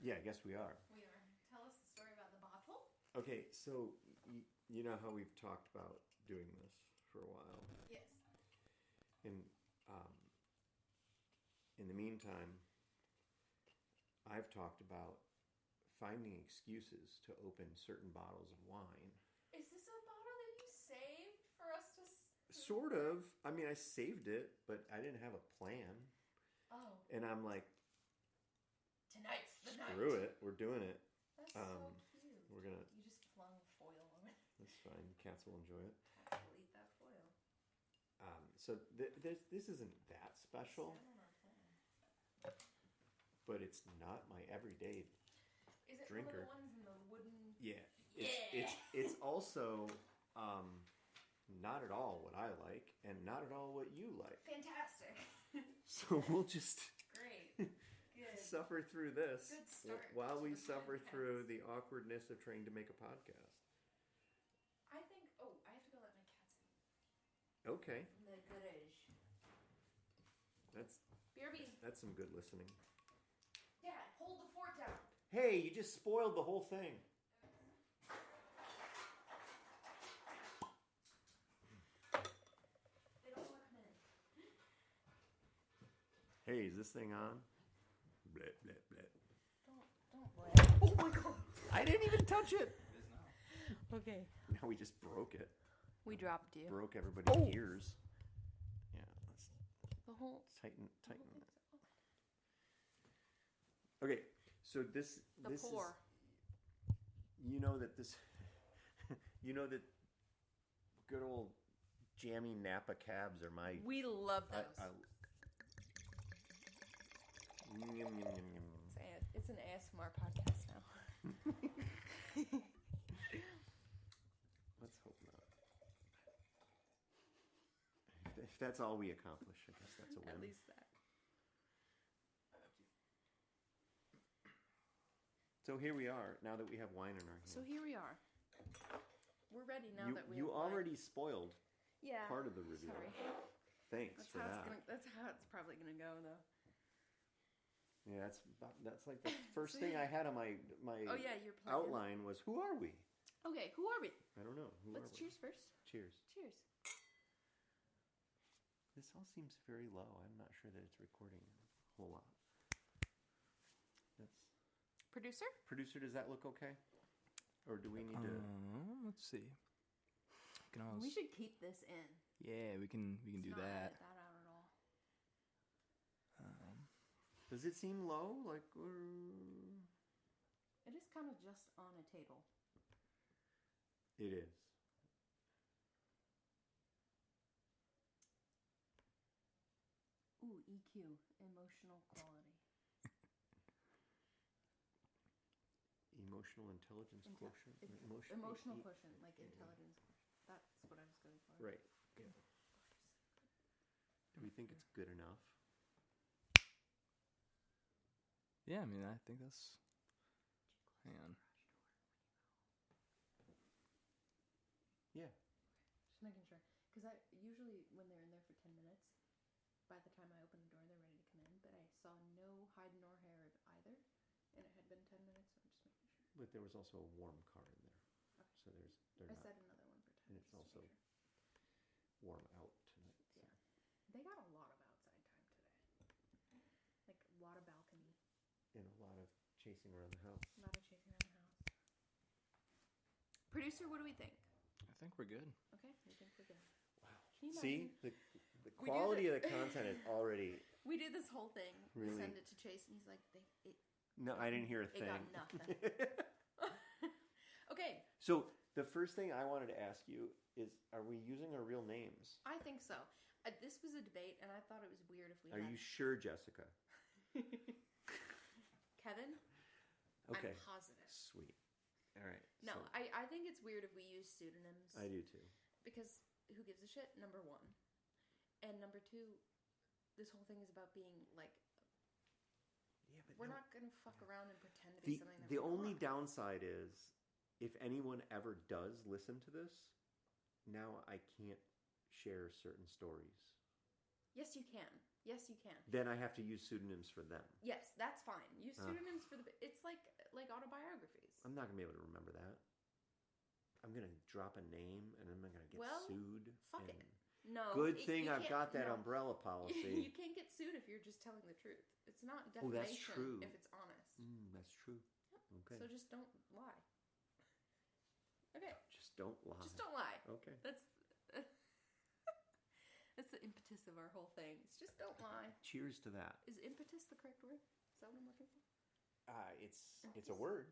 Yeah, I guess we are. We are. Tell us the story about the bottle. Okay, so you know how we've talked about doing this for a while. Yes. And in the meantime, I've talked about finding excuses to open certain bottles of wine. Is this a bottle that you saved for us to... Sort of. I mean, I saved it, but I didn't have a plan. Oh. And I'm like, tonight's the night. Screw it. We're doing it. That's so cute. We're gonna... You just flung foil on it. That's fine. Cats will enjoy it. Cats will eat that foil. So this isn't that special. But it's not my everyday Is it drinker. one of the ones in the wooden... Yeah. It's also not at all what I like and not at all what you like. Fantastic. So we'll just Great. Good. suffer through this Good start while to we the suffer podcast. through the awkwardness of trying to make a podcast. I think... Oh, I have to go let my cats in. Okay. In the garage. BRB. That's some good listening. Dad, hold the fort down. Hey, you just spoiled the whole thing. They don't want to come in. Hey, is this thing on? Bleh, bleh, bleh. Don't blame. Oh my god. I didn't even touch it. It is now. Okay. Now we just broke it. We dropped you. Broke everybody's ears. Yeah, let's The whole... tighten it. Okay, so this pour. is, you know that this, you know that good old jammy Napa cabs are my. We love those. Yum, yum, yum, yum. It's an ASMR podcast now. Let's hope not. If that's all we accomplish, I guess that's a win. At least that. So here we are, now that we have wine in our hands. So here we are. We're ready now that we You have wine. already spoiled Yeah. part of the review. Sorry. Thanks for that. That's how it's probably gonna go, though. Yeah, that's like the first thing I had on my Oh yeah, your plan. outline was, who are we? Okay, who are we? I don't know. Let's cheers first. Cheers. Cheers. This all seems very low. I'm not sure that it's recording a whole lot. That's... Producer, does that look okay? Or do we need to... Let's see. We should keep this in. Yeah, we can do Not that. edit that out at all. Does it seem low? Like, It is kind of just on a table. It is. Ooh, EQ, emotional quality. Emotional intelligence quotient? Emotional quotient, like intelligence. That's what I was going for. Right. Yeah. Do we think it's good enough? Yeah, I mean, I think that's... Hang on. Yeah. Just making sure. Because usually when they're in there for 10 minutes, by the time I open the door, they're ready to come in. But I saw no hide nor hair of either. And it had been 10 minutes, so I'm just making sure. But there was also a warm car in there. Okay. So they're I not... set another one for 10 And minutes. it's also warm out tonight. So. Yeah. They got a lot of outside time today. Like a lot of balcony. And a lot of chasing around the house. A lot of chasing around the house. Producer, what do we think? I think we're good. Okay, we think we're good. Wow. Can you See? imagine? The quality of the content is already... We did this whole thing. Really? We send it to Chase, and he's like, No, I didn't hear a thing. It got nothing. Okay. So, the first thing I wanted to ask you is, are we using our real names? I think so. This was a debate, and I thought it was weird if we Are had... you sure, Jessica? Kevin? Okay. I'm positive. Sweet. All right. No, so I think it's weird if we use pseudonyms. I do too. Because who gives a shit, number one. And number two, this whole thing is about being, like... Yeah, but we're no, not going to fuck around and pretend to be something that the we're only not. downside is, if anyone ever does listen to this, now I can't share certain stories. Yes, you can. Yes, you can. Then I have to use pseudonyms for them. Yes, that's fine. Use pseudonyms for the... It's like I'm not gonna be able to remember that. I'm gonna drop a name and I'm gonna get Well, sued. fuck and it. No. Good you thing I've can't- got that no. umbrella You policy. can't get sued if you're just telling the truth. It's not Oh, defamation that's true. if it's honest. That's true. Okay. So just don't lie. Okay. Just don't lie. Just don't lie. Okay. That's that's the impetus of our whole thing. It's just don't lie. Cheers to that. Is impetus the correct word? Is that what I'm looking for? It's a word.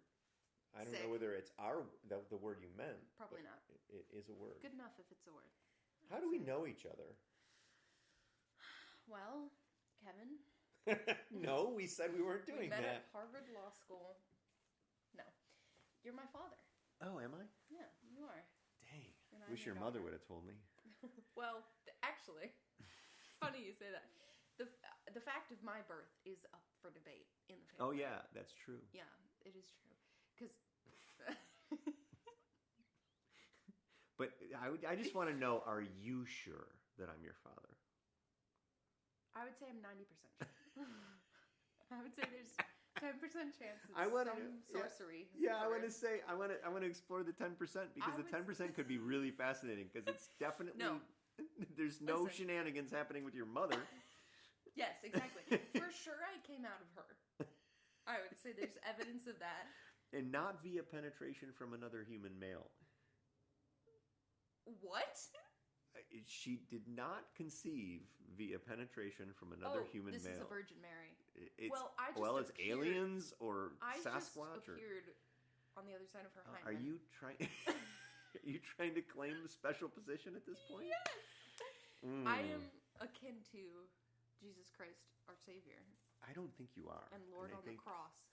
I don't Sick. know whether it's the word you meant. Probably but not. It is a word. Good enough if it's a word. How do we know each other? Well, Kevin, No, we said we weren't we doing met that. at Harvard Law School. No, you're my father. Oh, am I? Yeah, you are. Dang. And I'm Wish your your mother daughter. would have told me. Well, actually, funny you say that. The fact of my birth is up for debate in the family. Oh, yeah, that's true. Yeah, it is true. Because But I just want to know, are you sure that I'm your father? I would say I'm 90% sure. I would say there's 10% chance that I wanna- some sorcery. has Yeah, I want to occurred. say I want to explore the 10% because I the would 10% could be really fascinating because it's definitely No. there's no Listen. shenanigans happening with your mother. Yes, exactly. For sure, I came out of her. I would say there's evidence of that. And not via penetration from another human male. What? She did not conceive via penetration from another human this male. is a Virgin Mary. It's, Well, I just it's appeared- aliens or I Sasquatch just or appeared on the other side of her hymen. are you trying? Are you trying to claim a special position at this point? Yes. Mm. I am akin to Jesus Christ, our Savior, I don't think you are. and Lord I on the think cross.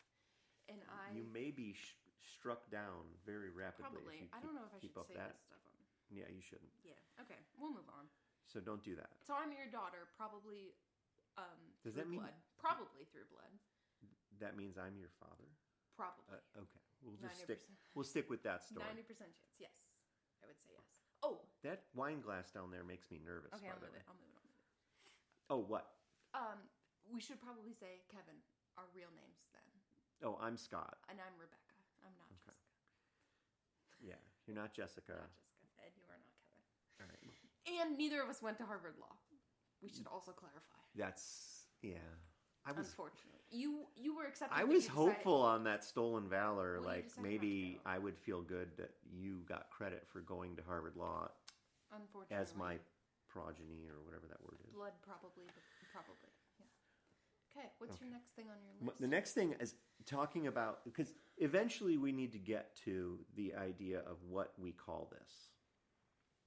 And I you may be struck down very rapidly. probably. If you I don't know if I keep should up say that. this stuff on. Yeah, you shouldn't. Yeah. Okay. We'll move on. So don't do that. So I'm your daughter, probably. Does through that mean- blood? Probably through blood. That means I'm your father. Probably. Okay, we'll just 90%. stick with that story. 90% chance. Yes, I would say yes. Oh. That wine glass down there makes me nervous. Okay. by I'll the move way. it. I'll move it. I'll move it. Oh, what? We should probably say Kevin, our real names then, Oh, I'm Scott. and I'm Rebecca. I'm not Okay. Jessica. Yeah, you're not Jessica. Not Jessica, and you are not Kevin. All right. And neither of us went to Harvard Law. We should also clarify. That's I was Unfortunately, you were accepted. I but was you hopeful on that stolen valor. Well, you like decided maybe not to go. I would feel good that you got credit for going to Harvard Law Unfortunately, as my progeny or whatever that word is. blood probably. Yeah. Okay. What's your next thing on your list? The next thing is talking about because eventually we need to get to the idea of what we call this.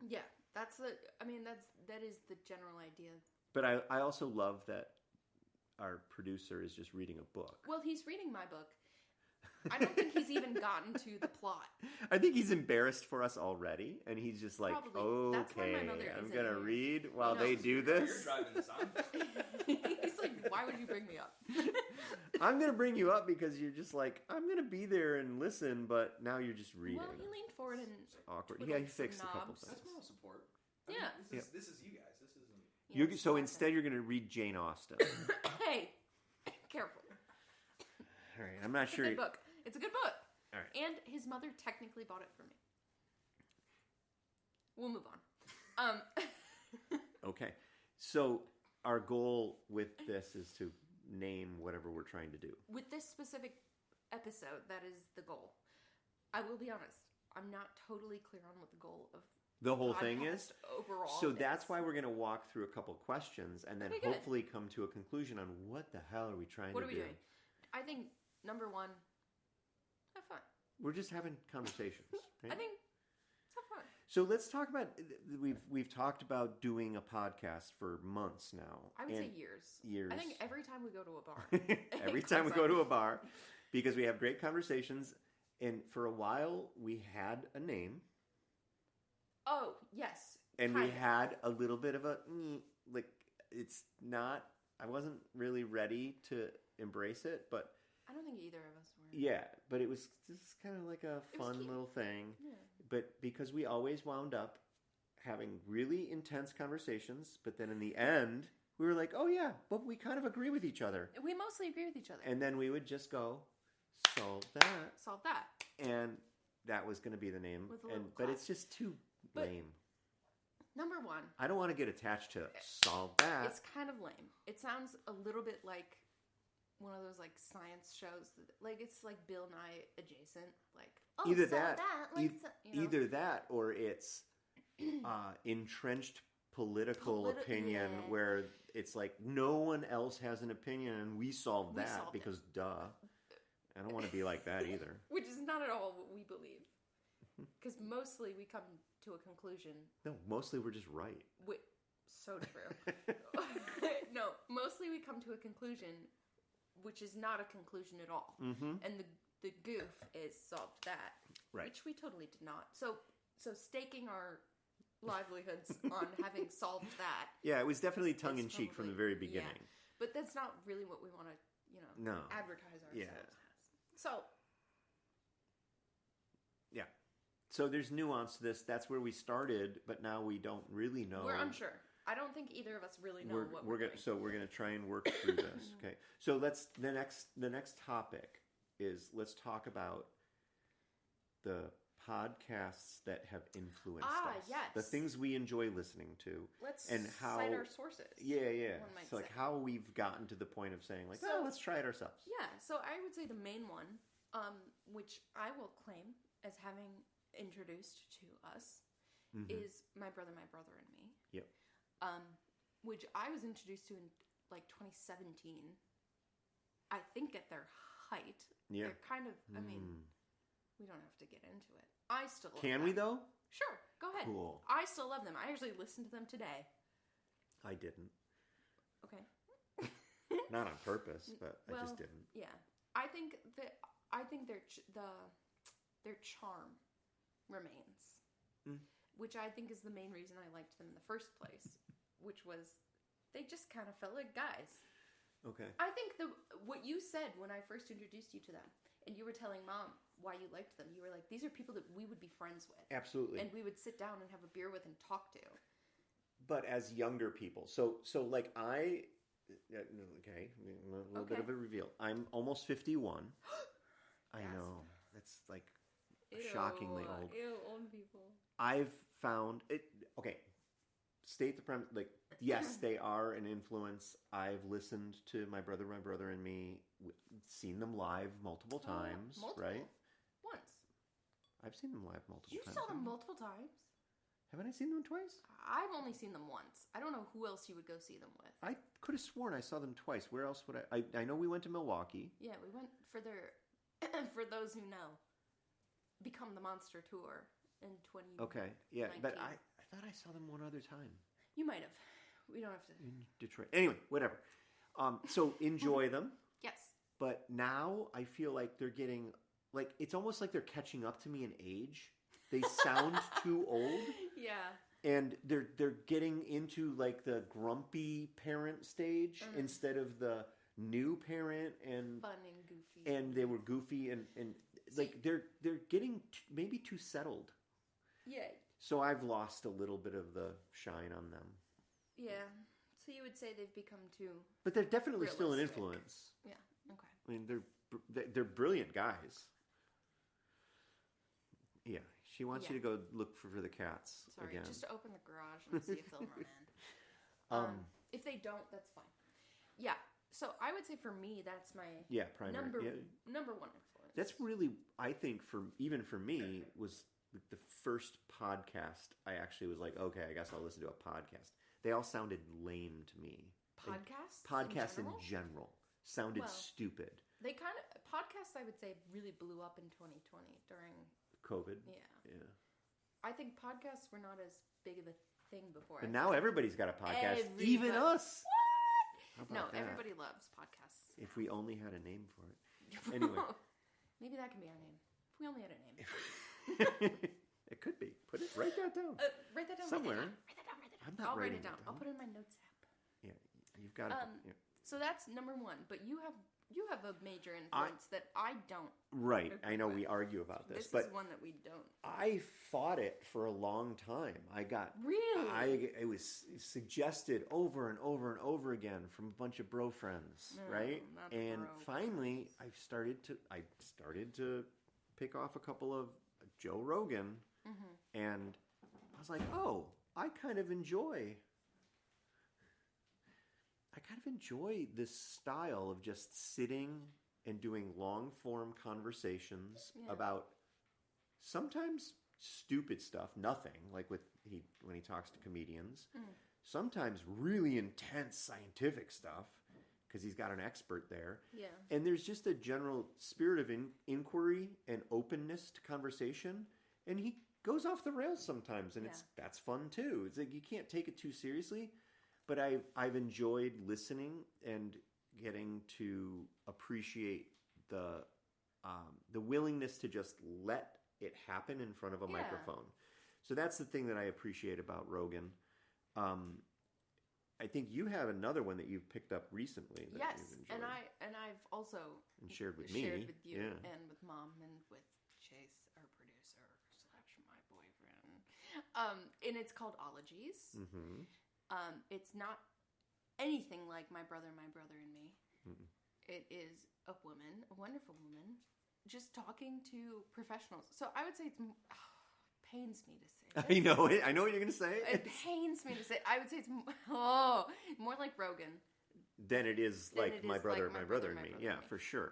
Yeah, that's the. I mean, that is the general idea. But I also love that our producer is just reading a book. Well, he's reading my book. I don't think he's even gotten to the plot. I think he's embarrassed for us already, and he's just like, Probably. That's why my okay, mother I'm is gonna anyway. read while No. they do You're this. driving this on. He's like, why would you bring me up? I'm gonna bring you up because you're just like, I'm gonna be there and listen, but now you're just reading. Well, he leaned forward and It's awkward. twiddled Yeah, he some fixed a couple knobs. things. That's moral support. Yeah. This is you guys. This isn't. Yeah, So it's instead, you're gonna read Jane Austen. hey, careful. All right, I'm not It's sure. a good book. It's a good book. All right. And his mother technically bought it for me. We'll move on. Okay, so our goal with this is to name whatever we're trying to do. With this specific episode, that is the goal. I will be honest. I'm not totally clear on what the goal of The whole podcast thing is. overall. So that's is. why we're going to walk through a couple questions and then Okay, good. hopefully come to a conclusion on what the hell are we trying What to are we do. doing? I think number one, have fun. We're just having conversations. Right? I think have fun. So let's talk about. We've talked about doing a podcast for months now. I would and say years. years. I think every time we go to a bar. Every it time we comes go up. to a bar, because we have great conversations, and for a while we had a name, Oh yes. and we kind of. had a little bit of a like. It's not. I wasn't really ready to embrace it, but I don't think either of us were. yeah. But it was just kind of like a It was fun cute. little thing. Yeah. But because we always wound up having really intense conversations, but then in the end we were like, oh yeah, but we kind of agree with each other. We mostly agree with each other. And then we would just go, solve that. Solve that. And that was going to be the name. With a little But clap. it's just too But- lame. Number one, I don't want to get attached to solve that. it's kind of lame. It sounds a little bit like one of those like science shows. Like it's like Bill Nye adjacent. Like Either solve that, let's, you know. either that, or it's entrenched political opinion yeah. where it's like no one else has an opinion and we solve We that solved because duh. I don't want to be like that either. Which is not at all what we believe. Because mostly we come to a conclusion. No, mostly we're just right. So true. No, mostly we come to a conclusion, which is not a conclusion at all. Mm-hmm. And the goof is solved that, Right. which we totally did not. So staking our livelihoods on having solved that. Yeah, it was definitely tongue in cheek from the very probably- beginning. yeah. But that's not really what we want to, No. advertise ourselves Yeah. as. So Yeah. So there's nuance to this. That's where we started, but now we don't really know. we're unsure. I don't think either of us really know what we're gonna doing. so we're gonna try and work through this. Okay. So the next topic is let's talk about the podcasts that have influenced us. Yes. The things we enjoy listening to. Let's and how- cite our sources. Yeah, yeah. One might So like say. how we've gotten to the point of saying like, So- oh, let's try it ourselves. Yeah, so I would say the main one, which I will claim as having introduced to us, Mhm. is My Brother, and Me. Yep. Which I was introduced to in like 2017. I think at their height. Yeah. They're kind of, I mean, Mm. we don't have to get into it. I still love Can them. we though? Sure, go ahead. Cool. I still love them. I actually listened to them today. I didn't. Okay. Not on purpose, but I Well, just didn't. Yeah, I think their charm remains, which I think is the main reason I liked them in the first place, which was they just kind of felt like guys. Okay. I think what you said when I first introduced you to them, and you were telling Mom why you liked them, you were like, these are people that we would be friends with, Absolutely. and we would sit down and have a beer with and talk to. But as younger people, so like okay, a little bit Okay. of a reveal. I'm almost 51. I Yes. know that's like shockingly old. Ew, old people. I've found it. Okay, state the premise. Like, yes, they are an influence. I've listened to My Brother, and Me. Seen them live multiple times. Multiple? Right? Once. I've seen them live multiple You times. saw them multiple times? Haven't I seen them twice? I've only seen them once. I don't know who else you would go see them with. I could have sworn I saw them twice. Where else would I know we went to Milwaukee. Yeah, we went for their, for those who know, Become the Monster tour in 20. Okay, yeah, but 19. I thought I saw them one other time You might have. We don't have to. in Detroit. Anyway, whatever. So enjoy them, Yes. but now I feel like they're getting like it's almost like they're catching up to me in age. They sound too old, Yeah. and they're getting into like the grumpy parent stage instead of the new parent and Fun and goofy. and they were goofy and like they're getting maybe too settled. Yeah. So I've lost a little bit of the shine on them. Yeah. So you would say they've become too. But they're definitely still an Realistic. influence. Yeah. Okay. I mean, they're brilliant guys. Yeah, she wants you to go look for the cats Sorry, again. just open the garage and see if they'll run in. If they don't, that's fine. Yeah. So I would say for me, that's my primary. number one influence. That's really, I think, for me, was like the first podcast. I actually was like, okay, I guess I'll listen to a podcast. They all sounded lame to me. Podcasts In general sounded Well, stupid. They kind of podcasts, I would say, really blew up in 2020 during COVID. Yeah. I think podcasts were not as big of a thing before. But now everybody's got a podcast, even us. How No, about that? everybody loves podcasts. If we only had a name for it. Anyway. Maybe that can be our name. If we only had a name. It could be. Write that down. Write that down. Somewhere. Write that down. I'm not I'll write writing it down. I'll put it in my notes app. Yeah, you've got it. Yeah. So that's number one. But you have You have a major influence that I don't. Right. I know with. we argue about this, This but is one that we don't. I fought it for a long time. I got Really? it was suggested over and over and over again from a bunch of bro friends, No, right? not the And bro finally, I started to pick off a couple of Joe Rogan, and I was like, oh, I kind of enjoy this style of just sitting and doing long form conversations about sometimes stupid stuff, nothing, like when he talks to comedians. Sometimes really intense scientific stuff because he's got an expert there. Yeah. And there's just a general spirit of inquiry and openness to conversation, and he goes off the rails sometimes, and that's fun too. It's like you can't take it too seriously. But I've enjoyed listening and getting to appreciate the willingness to just let it happen in front of a microphone. So that's the thing that I appreciate about Rogan. I think you have another one that you've picked up recently. That you've enjoyed. and I've also shared with you me, and with Mom and with Chase, our producer / my boyfriend. And it's called Ologies. Mm-hmm. It's not anything like My Brother and Me. Mm-mm. It is a woman, a wonderful woman, just talking to professionals. So I would say it pains me to say this. I know it. I know what you're going to say. It pains me to say. I would say it's more like Rogan than it is like My Brother and Me. Yeah, for sure.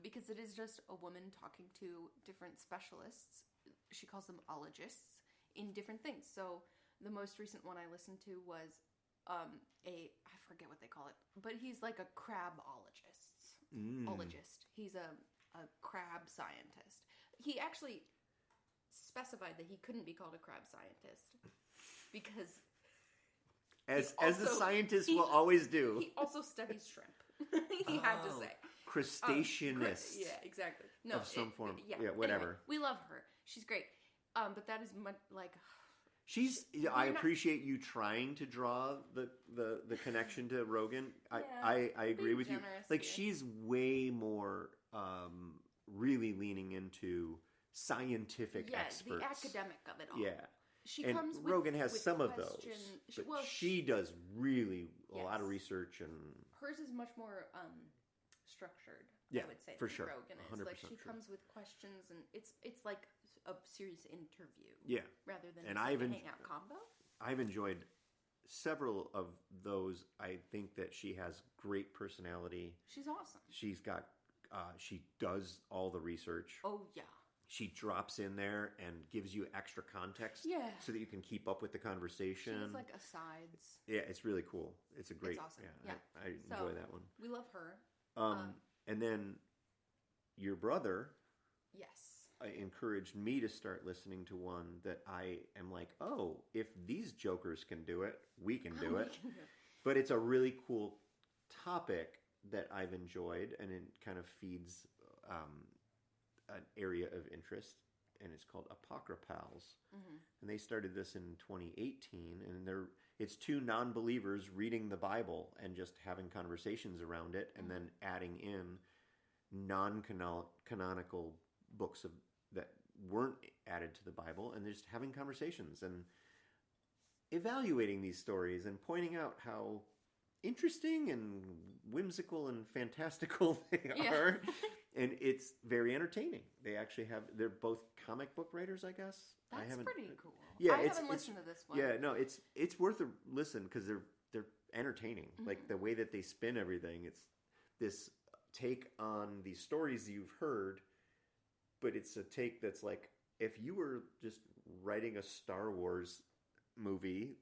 Because it is just a woman talking to different specialists. She calls them ologists in different things. So the most recent one I listened to was I forget what they call it, but he's like a crab-ologist. Ologist. He's a crab scientist. He actually specified that he couldn't be called a crab scientist because as the scientist will always do. He also studies shrimp. He had to say. Crustaceanist. Yeah, exactly. No, of some form. Yeah, whatever. Anyway, we love her. She's great. But that is much like... I appreciate you trying to draw the connection to Rogan. I agree with you. Like, she's way more really leaning into scientific experts. The academic of it all. Yeah. She and comes Rogan with has some of those. But she does really a lot of research, and hers is much more structured. Yeah, I would say for sure. Rogan is 100% like she comes with questions, and it's like a serious interview. Yeah, rather than and just like a hangout combo. I've enjoyed several of those. I think that she has great personality. She's awesome. She's got. She does all the research. Oh yeah. She drops in there and gives you extra context, so that you can keep up with the conversation. She's like asides. Yeah, it's really cool. It's a great. It's awesome. Yeah. I enjoy that one. We love her. And then your brother, yes, encouraged me to start listening to one that I am like, oh, if these jokers can do it, we can do it. But it's a really cool topic that I've enjoyed, and it kind of feeds an area of interest, and it's called Apocrypals. And they started this in 2018, and it's two non-believers reading the Bible and just having conversations around it, and then adding in non-canonical books that weren't added to the Bible, and just having conversations and evaluating these stories and pointing out how interesting and whimsical and fantastical they are. And it's very entertaining. They're both comic book writers, I guess. That's pretty cool. Yeah, I haven't listened to this one. Yeah, no, it's worth a listen because they're entertaining. Like the way that they spin everything, it's this take on these stories you've heard, but it's a take that's like, if you were just writing a Star Wars movie,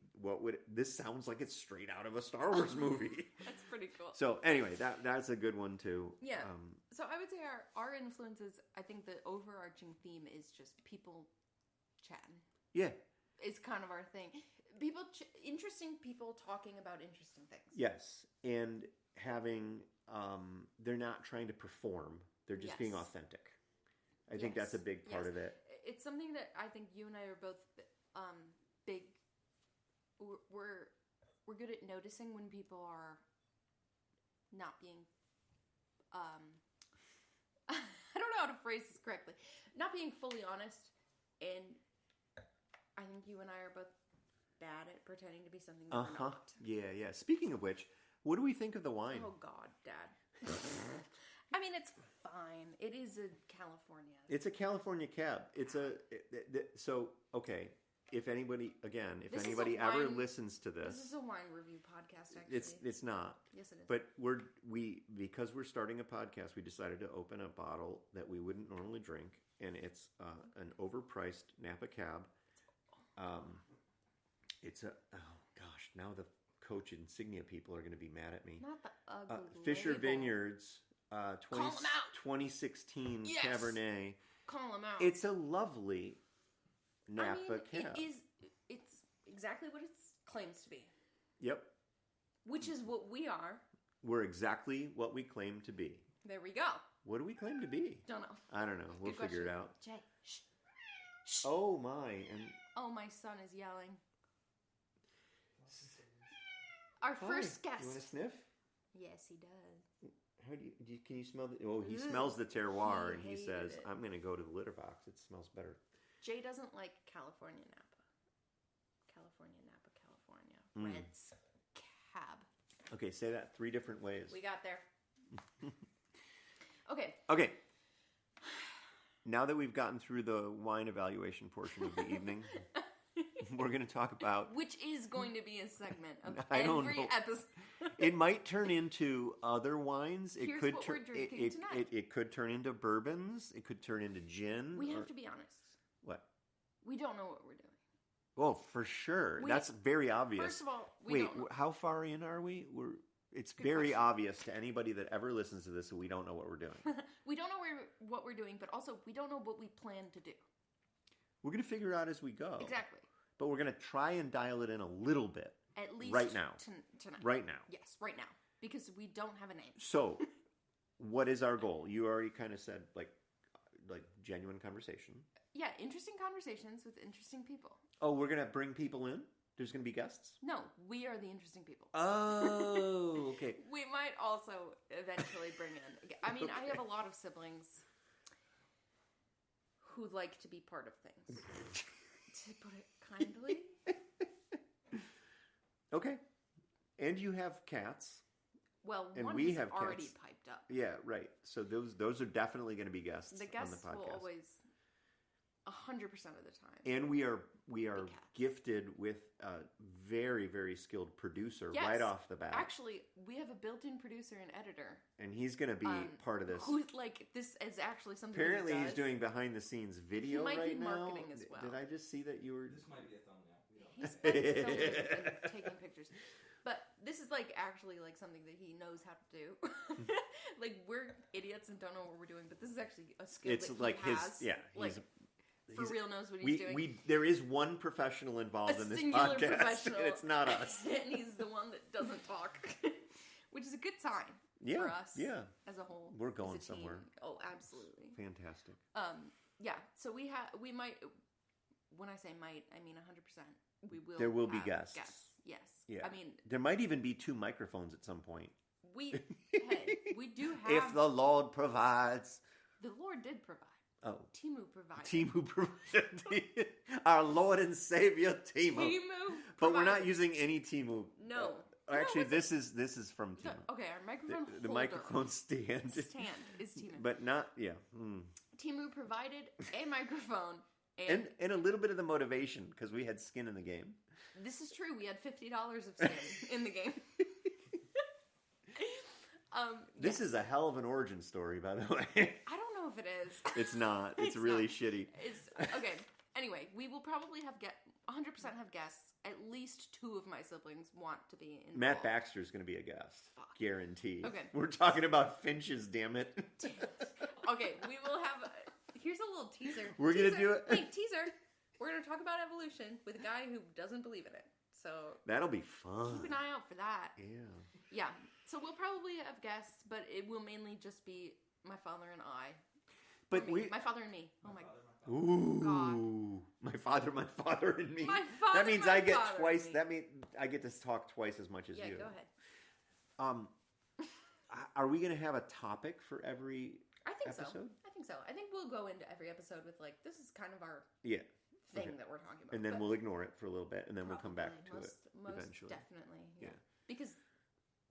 this sounds like it's straight out of a Star Wars movie. That's pretty cool. So anyway, that's a good one too. Yeah. So I would say our influences, I think the overarching theme is just people chatting. Yeah. It's kind of our thing. Interesting people talking about interesting things. Yes. And having, they're not trying to perform. They're just being authentic. I think that's a big part of it. It's something that I think you and I are both big. We're good at noticing when people are not being I don't know how to phrase this correctly. Not being fully honest, and I think you and I are both bad at pretending to be something that we're not. Yeah. Speaking of which, what do we think of the wine? Oh God, Dad. I mean, it's fine. It is a California. It's a California cab. It's so okay. If anybody This is a ever wine- listens to this, This is a wine review podcast. Actually, it's not. Yes, it is. But because we're starting a podcast, we decided to open a bottle that we wouldn't normally drink, and it's an overpriced Napa Cab. It's now the Coach Insignia people are going to be mad at me. Not the ugly Fisher label. Vineyards, Call 'em out. 2016 Yes. Cabernet. Call them out. It's a lovely Napa Cab. It's exactly what it claims to be, Yep, which is what we are. we're exactly what we claim to be. There we go. What do we claim to be? Don't know. I don't know. We'll Good figure it question. out. Jay, shh. Oh my! And Oh, my son is yelling. Our first guest. You want to sniff? Yes, he does. How can you smell the? Oh, he smells the terroir, He and he hated says, it. "I'm going to go to the litter box. It smells better." Jay doesn't like California Napa. California. Reds. Cab. Okay, say that 3 different ways. We got there. Okay. Okay. Now that we've gotten through the wine evaluation portion of the evening, we're going to talk about. Which is going to be a segment of I don't every know. episode. It might turn into other wines. It Here's could what turn. we're drinking tonight. It could turn into bourbons. It could turn into gin. We or- have to be honest. What? We don't know what we're doing. Well, for sure. That's very obvious. First of all, we Wait, don't know. how far in are we? It's Good very question. obvious to anybody that ever listens to this that we don't know what we're doing. We don't know what we're doing, but also we don't know what we plan to do. We're going to figure it out as we go. Exactly. But we're going to try and dial it in a little bit At least right now. Tonight. Right now. Yes, right now. Because we don't have a name. So, what is our goal? You already kind of said like genuine conversation. Yeah, interesting conversations with interesting people. Oh, we're going to bring people in? There's going to be guests? No, we are the interesting people. Oh, okay. We might also eventually bring in. I mean, I have a lot of siblings who like to be part of things. To put it kindly. Okay. And you have cats. Well, And one we has have already cats. piped up. Yeah, right. So those are definitely going to be guests The on guests the podcast. will always 100% of the time. And we are cats. gifted with a very, very skilled producer Yes. right off the bat. Actually, we have a built-in producer and editor And he's going to be part of this. who, like, this is actually something Apparently, he he's does. doing behind the scenes video might be right now. marketing as well. Did I just see that you were? This might be a thumbnail. We don't He's been filming and taking pictures. But this is, like, actually, like, something that he knows how to do. Like, we're idiots and don't know what we're doing, but this is actually a skill It's that like he his. has. Yeah, Like, for he's- real knows what he's doing. there is one professional involved A in this singular podcast, professional. and it's not us. And he's the one that doesn't talk. Which is a good sign Yeah, for us yeah. as a whole. We're as going a team. somewhere. Oh, absolutely. Fantastic. Yeah, so we might, when I say might, I mean 100%. We will. There will be have guests. Yes. Yeah. I mean, There might even be 2 microphones at some point. we do have. If the Lord provides. The Lord did provide. Oh. Timu provided. Timu provided. Our Lord and Savior Timu. Timu But we're not provided. using any Timu. No. Actually, No, this is from No, Timu. okay, our microphone The holder microphone stand. stand is Timu. But not, yeah. Timu provided a microphone, and And a little bit of the motivation, because we had skin in the game. this is true. We had $50 of skin in the game. This is a hell of an origin story, by the way. I don't know if it is. It's not. It's It's really not. shitty. It's okay. Anyway, we will probably have 100% have guests. At least 2 of my siblings want to be involved. Matt Baxter is going to be a guest. Fuck. Guaranteed. Okay. We're talking about finches, damn it. Okay, we will have. Here's a little teaser. We're gonna Teaser. do it- Wait, teaser. We're gonna talk about evolution with a guy who doesn't believe in it. So That'll be fun. keep an eye out for that. Yeah. Yeah. So we'll probably have guests, but it will mainly just be my father and I. But Or me. we. My father and me. Oh my. Ooh. My father, and me. My father, that means my I get father, twice. and me. That means I get to talk twice as much as Yeah, you. go ahead. Are we going to have a topic for every I think so. episode? I think so. I think we'll go into every episode with like, this is kind of our Yeah. thing Okay. that we're talking about. And then But we'll ignore it for a little bit, and then we'll come back probably, to it most eventually. definitely. Yeah. Yeah. Because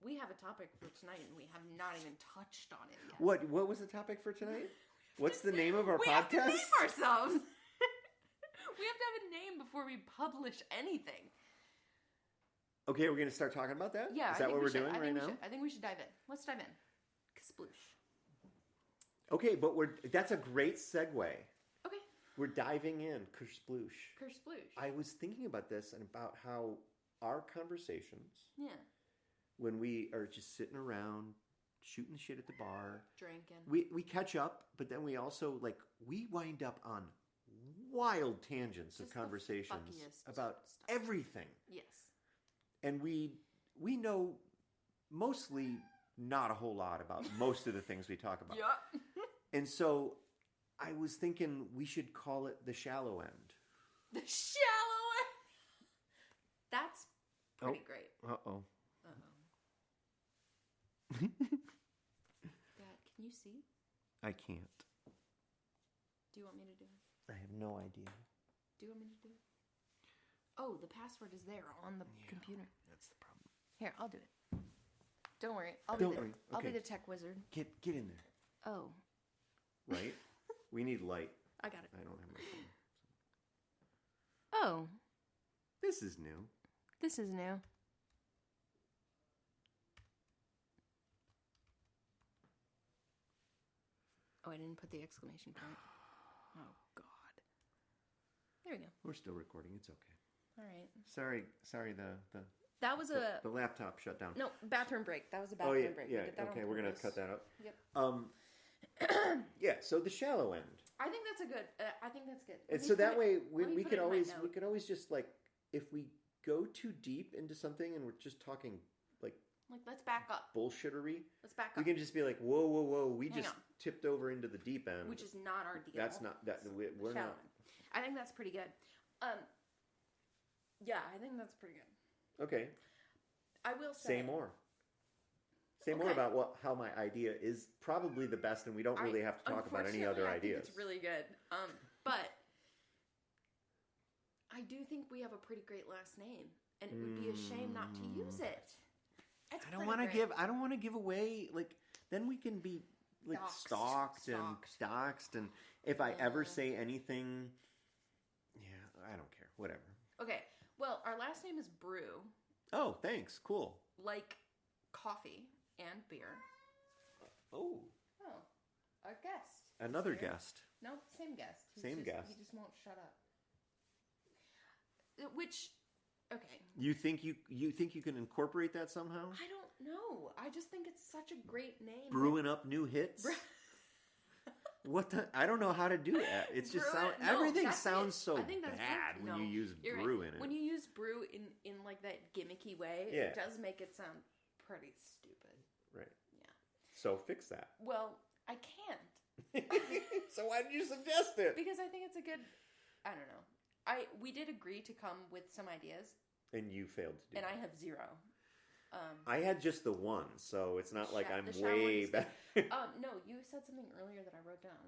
we have a topic for tonight and we have not even touched on it yet. What was the topic for tonight? What's the name of our we podcast? have to name ourselves. We have to have a name before we publish anything. Okay, we're going to start talking about that? Yeah. Is that I think what we we're should. doing I right think we now? should. I think we should dive in. Let's dive in. Kasploosh. Okay, but that's a great segue. Okay. We're diving in. Kersploosh. Kasploosh. I was thinking about this and about how our conversations, Yeah. when we are just sitting around shooting the shit at the bar, Drinking. we catch up, but then we also we wind up on wild tangents of Just the conversations fuckiest about stuff. everything. Yes. And we know mostly not a whole lot about most of the things we talk about. Yep. And so I was thinking we should call it the shallow end. The shallow end. That's pretty great. Uh-oh. Uh-oh. Dad, can you see? I can't. Do you want me to do it? I have no idea. Do you want me to do it? Oh, the password is there on the computer. That's the problem. Here, I'll do it. Don't worry. I'll Don't be the, worry. I'll be Okay. the tech wizard. Get in there. Oh, Right? We need light. I got it. I don't have my phone. Oh, This is new. this is new. Oh, I didn't put the exclamation point. Oh, God. There we go. We're still recording. It's okay. All right. Sorry. That was a... The laptop shut down. No, bathroom break. That was a Oh bathroom yeah, break. yeah. We did that Okay, on we're gonna purpose. cut that up. Yep. Yeah. So the shallow end. I think that's a good... I think that's good. And Let me so put that it- way let me we put could it in my always note. just if we go too deep into something and we're just talking like Like, let's back up. bullshittery, Let's back we up. can just be like, whoa, we Hang just on. tipped over into the deep end. Which is not our deal. That's not that we're Shallow not. end. I think that's pretty good. Yeah, I think that's pretty good. Okay. I will say... Say more. Say more Okay. about how my idea is probably the best, and we don't really have to talk about any other Unfortunately, ideas. I think it's really good. But I do think we have a pretty great last name, and it would be a shame not to use it. It's I don't want to give away then we can be stalked and doxxed, and if I ever say anything, I don't care. Whatever. Okay. Well, our last name is Brew, Oh, thanks. Cool. like coffee and beer. Oh, Oh, our guest. another Here. guest. No, same guest. Same guest. He just won't shut up. Which, okay. You think you can incorporate that somehow? I don't know. I just think it's such a great name. Brewing up new hits. What the? I don't know how to do that. It's just Brew it- no, everything that's sounds it. so I think that's bad perfect. when No, you use you're right. brew in it. When you use brew in like that gimmicky way, Yeah. it does make it sound pretty stupid. Right. Yeah. So fix that. Well, I can't So why did you suggest it? because I think it's a good. I don't know. We did agree to come with some ideas, And you failed to do and it. I have zero. I had just the one, so it's not like I'm The shallow way one's back. No, you said something earlier that I wrote down.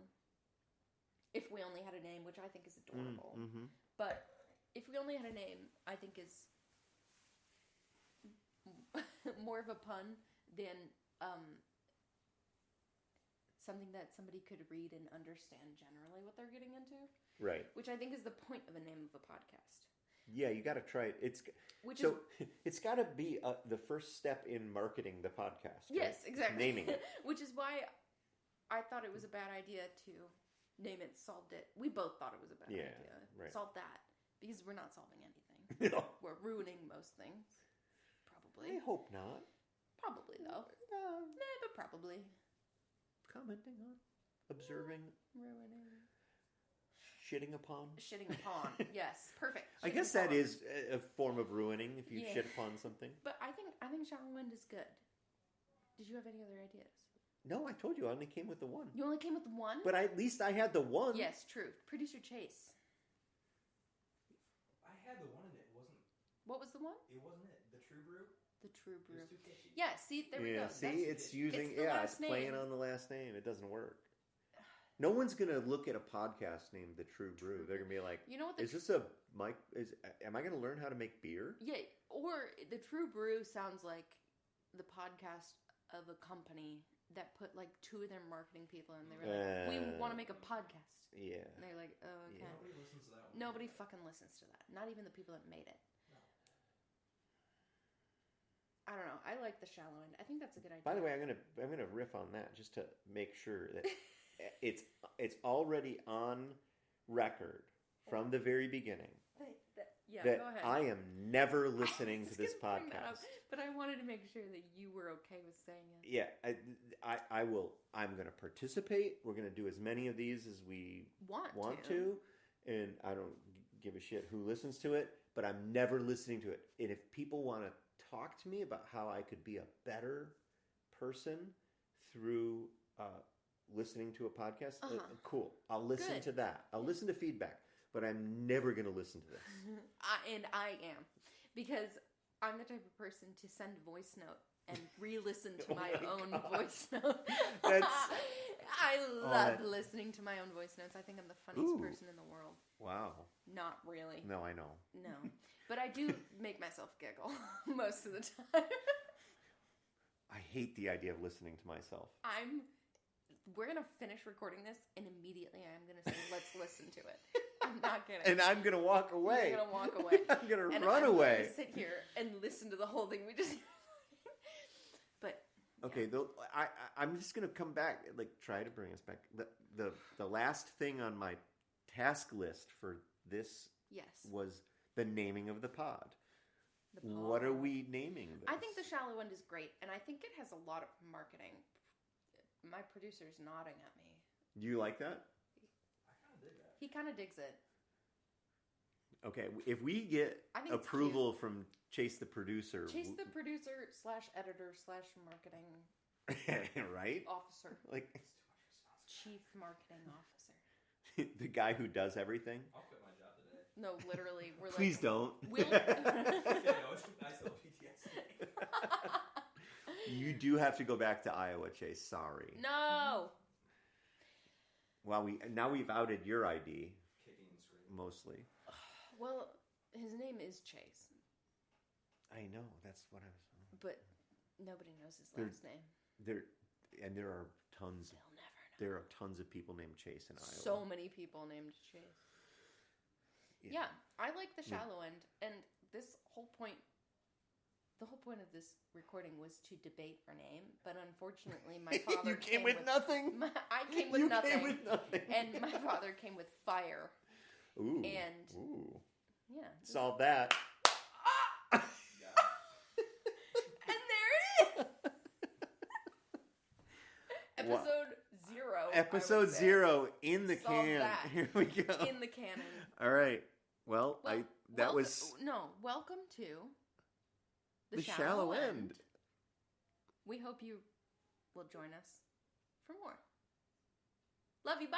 If we only had a name, which I think is adorable, Mm-hmm. but if we only had a name, I think is more of a pun than something that somebody could read and understand generally what they're getting into, Right. which I think is the point of a name of a podcast. Yeah, you got to try it. Which So it's got to be the first step in marketing the podcast. right? Yes, exactly. Naming it. Which is why I thought it was a bad idea to name it Solved It. We both thought it was a bad Yeah, idea. right. Solve that. Because we're not solving anything. No. We're ruining most things. Probably. I hope not. Probably, though. Nah, but probably. Commenting on, observing, Ruining. shitting upon. Shitting upon. Yes, perfect. I Shitting guess that upon. is a form of ruining if you Yeah. shit upon something. But I think Shallow End is good. Did you have any other ideas? No, I told you I only came with the one. You only came with one? But at least I had the one. Yes, true. Producer Chase. I had the one and it wasn't. What was the one? It wasn't it. The True Brew. The True Brew. It was too catchy. Yeah, see, there we go. See, it's using it's the last it's playing name. on the last name. It doesn't work. No one's gonna look at a podcast named The True Brew. They're gonna be like, You know what the "Is this a Mike? Am I gonna learn how to make beer?" Yeah, or the True Brew sounds like the podcast of a company that put like 2 of their marketing people in. They were like, "We want to make a podcast." Yeah. And they're like, "Oh, okay." Yeah. Nobody listens to that one. Nobody fucking listens to that. Not even the people that made it. No. I don't know. I like the shallow end. I think that's a good idea. By the way, I'm gonna riff on that just to make sure that it's already on record from the very beginning yeah, that go ahead. I am never I listening was to this gonna bring that up, podcast. but I wanted to make sure that you were okay with saying it. Yeah, I will. I'm gonna participate. We're gonna do as many of these as we want to, and I don't give a shit who listens to it. But I'm never listening to it. And if people want to talk to me about how I could be a better person through listening to a podcast, cool. I'll listen Good. to that. I'll listen to feedback, but I'm never going to listen to this. I am, because I'm the type of person to send a voice note and re-listen to Oh my my own God. voice note. That's- I love that- listening to my own voice notes. I think I'm the funniest Ooh. person in the world. Wow. Not really. No, I know. No. But I do make myself giggle most of the time. I hate the idea of listening to myself. We're going to finish recording this, and immediately I'm going to say, let's listen to it. I'm not kidding. And I'm going to walk away. You're going to walk away. I'm going to And run I'm away. going to sit here and listen to the whole thing we just... But... Okay, I'm just gonna come back, like try to bring us back. The last thing on my task list for this Yes. was the naming of the pod. The What are pod. we naming this? I think the shallow end is great, and I think it has a lot of marketing. My producer's nodding at me. Do you like that? I kind of dig that. He kind of digs it. Okay, if we get I think it's approval from Chase the producer, Chase the producer / editor / marketing right? officer. Like It's too much responsibility. Chief marketing officer. the guy who does everything. I'll quit my job today. No, literally, we're Please like... don't. We'll... Yeah, no, it's nice little PTSD. You do have to go back to Iowa, Chase. Sorry. No! Well, we've outed your ID Kicking and screaming. mostly. Well, his name is Chase, I know. That's what I was. but nobody knows his There- last name. There are tons. They'll never know. There are tons of people named Chase in Iowa. So many people named Chase. Yeah, I like the shallow end, and this whole point, the whole point of this recording was to debate our name, but unfortunately, my father you came with nothing. I came with you nothing, Came with nothing. and my father came with fire. Ooh. and- Ooh. Yeah, Solve that. Yeah. and there it is. Episode 0. I Episode would say. 0 in the Solve can. that. Here we go. In the canon. All right. Well, Welcome to the shallow end. We hope you will join us for more. Love you. Bye.